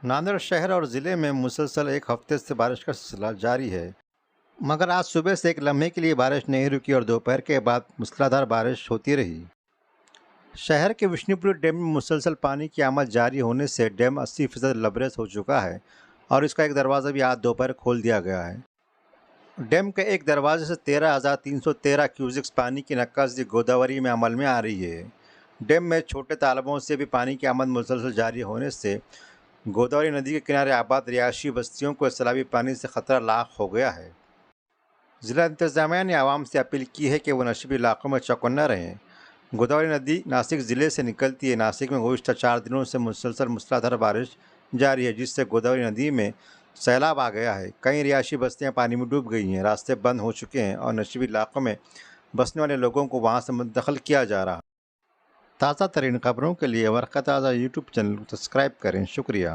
ناندیڑ شہر اور ضلع میں مسلسل ایک ہفتے سے بارش کا سلسلہ جاری ہے، مگر آج صبح سے ایک لمحے کے لیے بارش نہیں رکی اور دوپہر کے بعد موسلادھار بارش ہوتی رہی۔ شہر کے وشنو پور ڈیم میں مسلسل پانی کی آمد جاری ہونے سے ڈیم 80% لبریز ہو چکا ہے اور اس کا ایک دروازہ بھی آج دوپہر کھول دیا گیا ہے۔ ڈیم کے ایک دروازے سے 13,313 کیوزکس پانی کی نکاسی گوداوری میں عمل میں آ رہی ہے۔ ڈیم میں چھوٹے تالابوں سے بھی پانی کی آمد مسلسل جاری ہونے سے گوداوری ندی کے کنارے آباد رہائشی بستیوں کو سیلابی پانی سے خطرہ لاحق ہو گیا ہے۔ ضلع انتظامیہ نے عوام سے اپیل کی ہے کہ وہ نشیبی علاقوں میں چوکنا رہیں۔ گوداوری ندی ناسک ضلع سے نکلتی ہے۔ ناسک میں گزشتہ 4 دنوں سے مسلسل موسلادھار بارش جاری ہے، جس سے گوداوری ندی میں سیلاب آ گیا ہے۔ کئی رہائشی بستیاں پانی میں ڈوب گئی ہیں، راستے بند ہو چکے ہیں اور نشیبی علاقوں میں بسنے والے لوگوں کو وہاں سے منتقل کیا جا رہا ہے۔ تازہ ترین خبروں کے لیے ورقہ تازہ یوٹیوب چینل کو سبسکرائب کریں۔ شکریہ۔